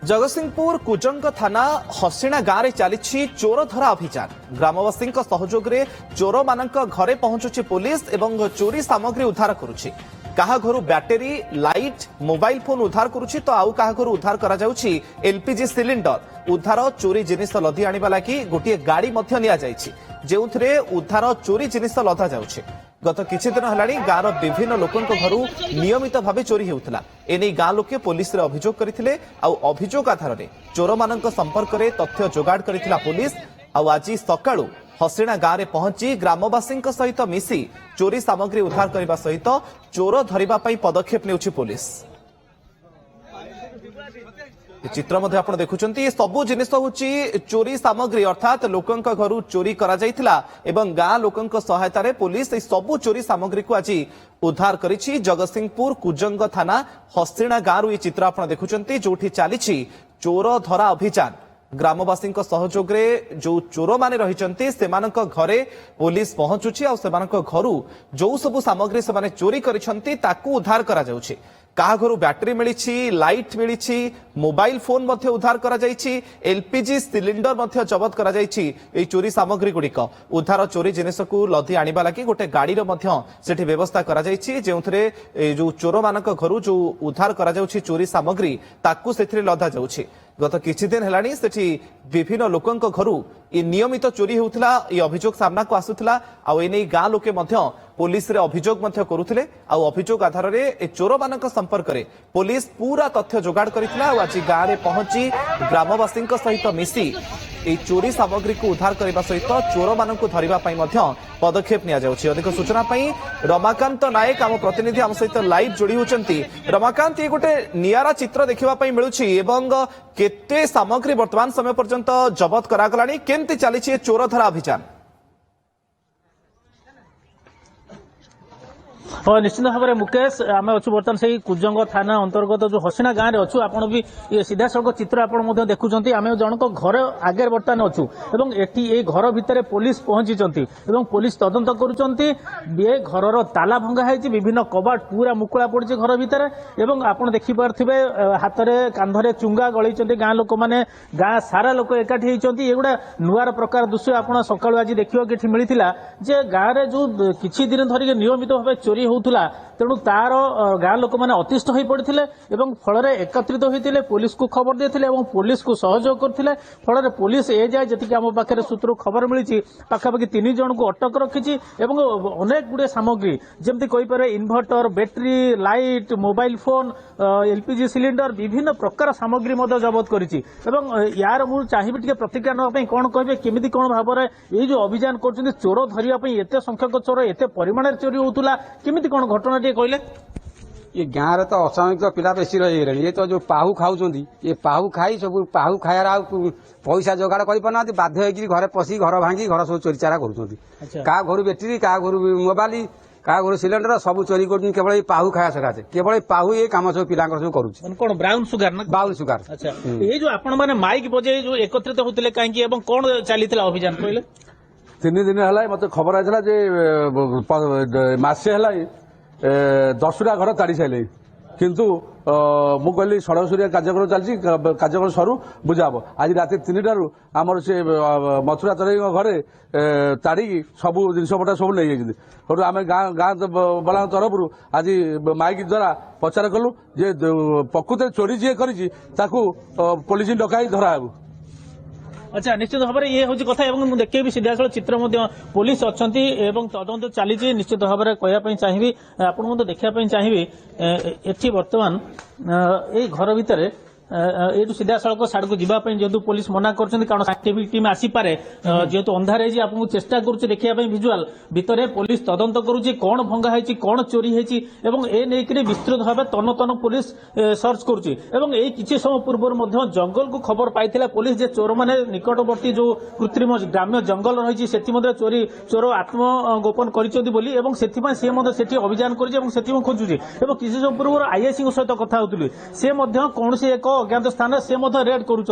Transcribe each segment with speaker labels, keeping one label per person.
Speaker 1: जगतसिंहपुर कुजंग थाना हसिणा गाँव में चली चोर धरा अभियान ग्रामवासी सहयोग में चोर मान घरे पहुंचुची पुलिस एवं चोरी सामग्री उद्धार करुछि। काहा घरु बैटेरी लाइट मोबाइल फोन उद्धार करुछि तो आउ काहा घरु उद्धार करा जाउछि एलपीजी सिलिंडर उद्धार चोरी जिनिस लदी आनिबा लागि गोटे गाड़ी मध्य निया जाइछि जेउथरे उद्धार चोरी जिनिस लदा जाउछि। गत किछि दिन हलाणी गाँव विभिन्न लोकों घर नियमित भाव चोरी होउतला एने गाँ लोके पुलिस रे अभियोग करथिले आउ अभियोग आधार रे चोर मानक संपर्क रे तथ्य जोगाड़ करथिला पुलिस। आउ आज सकाळू हसिणा गाँव में पहुंची ग्रामवासी सहित मिसी चोरी सामग्री उद्धार करने सहित चोर धरिबा पई पदक्षेप नेउछि पुलिस। चित्र मध्य आपण देखुचंती सबु जिनिस होची चोरी सामग्री अर्थात लोकन घर चोरी करा जायतिला एवं गाँ लोकन सहायता रे पुलिस सबु चोरी सामग्री को आज उद्धार करिछि। जगतसिंहपुर कुजंग थाना हसिणा गाँव ये चित्र आपण देखुचंती जोठी चालिछि चोर धरा अभियान ग्रामवासी सहयोग रे जो चोर माने रहिचंती सेमानक घरे पुलिस पहुंचुछि और सेमानक घरु जो सब सामग्री से माने चोरी करिसंती ताकू उद्धार करा जाउछि। काहा घरु बैटरी मिलिछि लाइट मिलिछि मोबाइल फोन मध्य उद्धार करा जाइछि एलपीजी सिलिंडर मध्य जबत करा जाइछि। एई चोरी सामग्री गुड़िक उद्धार चोरी जिनिस को लदी आनिबा लागि गोटे गाड़ी रो मध्य सेठी व्यवस्था करा जाइछि जेउथरे जो चोर मानक घरु जो उद्धार करा जाउछि चोरी सामग्री ताकू सेथिरे लदा जाउछि। गत किछि दिन हेलानी सेठी विभिन्न लोकन घरु ये नियमित चोरी होउथला ये अभियोग सामना को आसुथला आ एने गाँ लोके मध्य पुलिस रे अभियोग मध्य करुथिले आ अभियोग आधार रे ए चोर मानक संपर्क रे पुलिस पूरा तथ्य जोगाड़ करितला आ आज गाँ रे पहुंची ग्रामवासी सहित मिसी ए चोरी सामग्री को उद्धार करने सहित चोर मान धरिबा पई मध्य पदक्षेप निया जाउछि। अधिक सूचना पई रमाकांत नायक आम प्रतिनिधि आम सहित लाइव जोड़ी होचंती। रमाकांत ये गोटे नियारा चित्र देखिबा पई मिलुछि एवं केते सामग्री वर्तमान समय पर्यंत जबत करागलानी केमती चली चोर धरा अभियान?
Speaker 2: हाँ निश्चित भाव में मुकेश आम अच्छु बर्तमान से कुजंग थाना अंतर्गत जो हसिणा गाँव में अच्छु आपण भी सीधा सड़क चित्र आप देखुं आम जनक घर आगे बर्तमान अच्छु एवं ये घर भितर पुलिस पहुंची पुलिस तदंत करुँचे घर ताला भंगा है विभिन्न कबाट पूरा मुकुला पड़ी घर भितर एवं आप देखिपे हाथ में कांधरे चुंगा गलैंट गाँ लोक मैंने गाँ सारा लोक एकाठी होती ये गोटे नुआर प्रकार दृश्य आप सकाळु आज देखा कि मिलता जे गाँव में जो किछि दिन धरिक नियमित भाव चोरी होउथुला तेणु तार गाँ लोक मैंने अतिष्ठ हो पड़ते एवं फल एकत्रित होते पुलिस को खबर देते पुलिस को सहयोग करते फल पुलिस ए जाए जी आम पाखे सूत्र खबर मिली पाखापाखि 3 जन को अटक रखी अनेक गुड़े सामग्री जमती कहीपर inverter battery light mobile phone LPG cylinder विभिन्न प्रकार सामग्री जबत करी यार मुझे चाहिए प्रतिक्रिया नापी कौन कहे केमी कौन भाव में ये जो अभियान कर चोर धरने एत संख्यक चोर एत परिमाण चोरी होता केमी कौन घटना कहले?
Speaker 3: ये गाँव रे तो असामयिक पिला बेसी रही ये तो जो पाहु खाऊं ये पाहु खाई सब पाहु खायार आ पैसा जोगाड़ कर बाध्य घरे पशि घर भांगी घर सब चोरी चारा कर घर बैटेरी क्या घर मोबाइल क्या घर सिलिंडर सब चोरी कर केवल पाहु खाया सकाशे केवल पाहु ये कम सब पिला सब कर
Speaker 2: ब्राउन सुगार ना
Speaker 3: बाउल सुगार।
Speaker 2: अच्छा ये जो आपण माने माइक बजे जो एकत्रित होते कहीं कौन चली अभियान कहले?
Speaker 4: 3 दिन है मत खबर आइला जे मासे है 10टा घर ताड़ी सारे किंतु मु कहली षड़सूरिया कार्यक्रम चलती कार्यक्रम सरू बुझा हम आज राति 3टारू आमर से मथुरा तराई घरे ताड़ी सब जिनपटा सब नहीं आम गाँ बला तरफ आज माइक द्वारा प्रचार कलु जे प्रकृत चोरी जी कर पुलिस डकाई धरा।
Speaker 2: अच्छा निश्चित भाव में ये हूँ कथा देखिए भी सीधा साल चित्र पुलिस अच्छा तदंत चली निश्चित भाव में कहवाई चाहिए आपको देखापी चाहिए एटी बर्तमान ये घर भितर ये सीधा सड़क साइड को जीवाई जेहतु पुलिस मना कर कारण साइंटिफिक टीम आसीपे जेहतु अंधार आपको चेष्टा करुचे देखापी विजुआल भितर पुलिस तदंत करुच्ची कौन भंगा है कौन चोरी है विस्तृत भाव तन तन पुलिस सर्च करुच्ची किसी समय पूर्व जंगल को खबर पाई पुलिस जे चोर मैंने निकटवर्ती जो कृत्रिम ग्राम्य जंगल रही चोरी चोर आत्मगोपन कर अभियान कर खोजुची किसी समय पूर्व आईआईसी सहित कथा होती से कौन से एक अज्ञात स्थान से रेड करुँच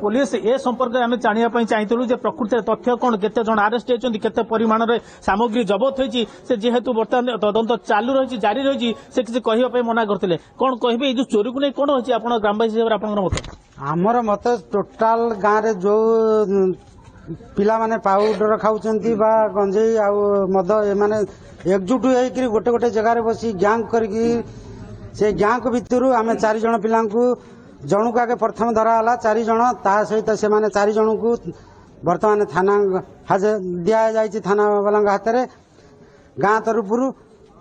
Speaker 2: पुलिस ए संपर्क में जानापी चाहिए प्रकृति तथ्य कौन केते जन आरेस्ट होती केते परिमाण में सामग्री जबत होती से जेहेतु बर्तमान तदंत चालू रही जारी रही से किसी कहवाई मना करते कौन कहे जो चोरी को नहीं कौन होती ग्रामवासी हिसाब से आप मत?
Speaker 3: ଆମର ମତ ଟୋଟାଲ ଗାଁରେ ଯୋଉ ପିଲାମାନେ ପାଉଡର ଖାଉଛନ୍ତି ବା ଗଞ୍ଜେଇ ଆଉ ମଦ ଏମାନେ ଏକଜୁଟ ହେଇକି ଗୋଟେ ଗୋଟେ ଜାଗାରେ ବସି ଗ୍ୟାଙ୍ଗ କରିକି ସେ ଗ୍ୟାଙ୍ଗ ଭିତରୁ ଆମେ 4 ଜଣ ପିଲାଙ୍କୁ ଜଣକୁ ଆଗେ ପ୍ରଥମ ଧରା ହେଲା 4 ଜଣ ତା ସହିତ ସେମାନେ 4 ଜଣଙ୍କୁ ବର୍ତ୍ତମାନ ଥାନା ଦିଆଯାଇଛି ଥାନା ବାଲାଙ୍କ ହାତରେ ଗାଁ ତରଫରୁ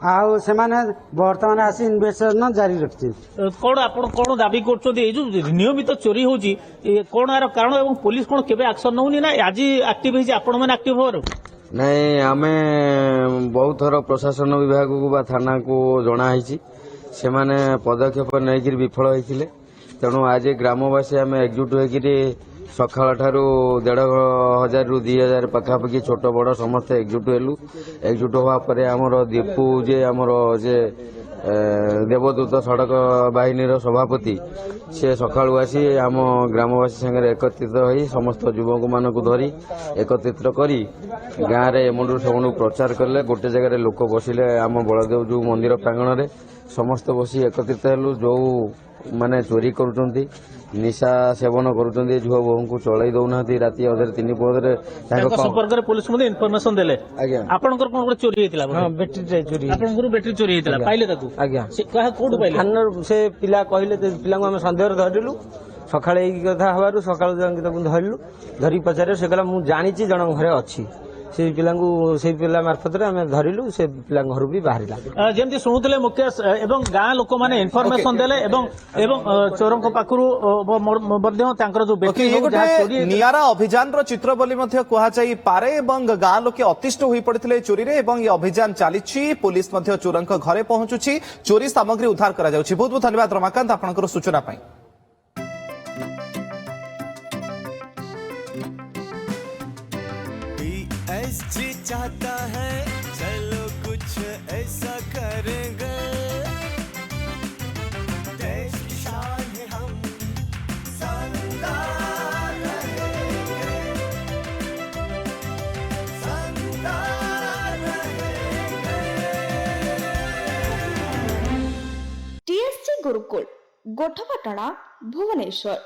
Speaker 3: ଆଉ ସେମାନେ ବର୍ତ୍ତମାନ ଆସି ଇନଭେଷ୍ଟିଗେସନ ଜାରି ରଖିଛନ୍ତି।
Speaker 2: କଣ ଆପଣ କଣ ଦାବି କରୁଛନ୍ତି ଏଇ ଯୋଉ ନିୟମିତ ଚୋରି ହଉଛି କଣ ଏହାର କାରଣ ଏବଂ ପୁଲିସ କଣ କେବେ ଆକ୍ସନ ନଉନି ନା ଆଜି ଆକ୍ଟିଭ ହେଇଛି ଆପଣ ମାନେ ଆକ୍ଟିଭ ହବାରୁ?
Speaker 5: ନାଇଁ ଆମେ ବହୁତ ଥର ପ୍ରଶାସନ ବିଭାଗକୁ ବା ଥାନାକୁ ଜଣାହେଇଛି ସେମାନେ ପଦକ୍ଷେପ ନେଇକିରି ବିଫଳ ହେଇଥିଲେ ତେଣୁ ଆଜି ଗ୍ରାମବାସୀ ଆମେ ଏକଜୁଟ ହେଇକିରି ସକାଳ ଠାରୁ 1,500ରୁ 2,000 ପାଖାପାଖି ଛୋଟ ବଡ ସମସ୍ତେ ଏକଜୁଟ ହେଲୁ ଏକଜୁଟ ହବା ପରେ ଆମର ଦୀପୁ ଯେ ଆମର ଯେ ଦେବଦୂତ ସଡ଼କ ବାହିନୀର ସଭାପତି ସେ ସକାଳୁ ଆସି ଆମ ଗ୍ରାମବାସୀ ସାଙ୍ଗରେ ଏକତ୍ରିତ ହୋଇ ସମସ୍ତ ଯୁବକମାନଙ୍କୁ ଧରି ଏକତ୍ରିତ କରି ଗାଁରେ ଏମୁଣ୍ଡୁ ସେମୁଣ୍ଡୁ ପ୍ରଚାର କଲେ ଗୋଟେ ଜାଗାରେ ଲୋକ ବସିଲେ ଆମ ବଳଦେବ ଜୀଉ ମନ୍ଦିର ପ୍ରାଙ୍ଗଣରେ ସମସ୍ତେ ବସି ଏକତ୍ରିତ ହେଲୁ ଯୋଉ ମାନେ ଚୋରି କରୁଛନ୍ତି ନିଶା ସେବନ କରୁଛନ୍ତି ଝୁଅ ବୋହୂଙ୍କୁ ଚଳେଇ ଦଉନାହାନ୍ତି ରାତି ଅଧରେ 3 ପହରେ
Speaker 2: ତାଙ୍କ ସମ୍ପର୍କରେ ପୁଲିସ ମଧ୍ୟ ଇନଫରମେସନ ଦେଲେ।
Speaker 5: ଆଜ୍ଞା
Speaker 2: ଆପଣଙ୍କର କଣ ଗୋଟେ ଚୋରି ହେଇଥିଲା?
Speaker 6: ବ୍ୟାଟେରୀ ଚୋରି
Speaker 2: ଆପଣଙ୍କର ବ୍ୟାଟେରୀ ଚୋରି ହେଇଥିଲା ପାଇଲେ ତାକୁ?
Speaker 6: ଆଜ୍ଞା
Speaker 2: ସେ କାହା କୋଉଠୁ ପାଇଲେ?
Speaker 6: ସେ ପିଲା କହିଲେ ପିଲାଙ୍କୁ ଆମେ ସନ୍ଦେହରେ ଧରିଲୁ ସକାଳେ ଏଇ କଥା ହବାରୁ ସକାଳୁ ଯାଇକି ତାକୁ ଧରିଲୁ ଧରିକି ପଚାରିଲୁ ସେ କହିଲା ମୁଁ ଜାଣିଛି ଜଣଙ୍କ ଘରେ ଅଛି ସେଇ ପିଲାଙ୍କୁ ସେଇ ପିଲା ମାର୍ଫତରେ ଆମେ ଧରିଲୁ ସେ ପିଲାଙ୍କ ଘରୁ ବି ବାହାରିଲା।
Speaker 2: ଯେମିତି ଶୁଣୁଥିଲେ ମୁକେଶ ଏବଂ ଗାଁ ଲୋକମାନେ ଇନଫରମେସନ ଦେଲେ ଏବଂ ଚୋରଙ୍କ ପାଖରୁ ମଧ୍ୟ ତାଙ୍କର ଯୋଉ
Speaker 1: ଓକେ, ଇଏ ଗୋଟେ ନିଆରା ଅଭିଯାନର ଚିତ୍ର ବୋଲି ମଧ୍ୟ କୁହାଯାଇପାରେ ଏବଂ ଗାଁ ଲୋକେ ଅତିଷ୍ଠ ହୋଇପଡ଼ିଥିଲେ ଚୋରିରେ ଏବଂ ଏ ଅଭିଯାନ ଚାଲିଛି ପୁଲିସ ମଧ୍ୟ ଚୋରଙ୍କ ଘରେ ପହଞ୍ଚୁଛି ଚୋରି ସାମଗ୍ରୀ ଉଦ୍ଧାର କରାଯାଉଛି। ବହୁତ ବହୁତ ଧନ୍ୟବାଦ ରମାକାନ୍ତ ଆପଣଙ୍କର ସୂଚନା ପାଇଁ।
Speaker 7: जी चाहता है चलो कुछ ऐसा करेंगे देश की शान है हम संदार रहेंगे संदार रहेंगे।
Speaker 8: TSG गुरुकुल गोठपाटणा भुवनेश्वर।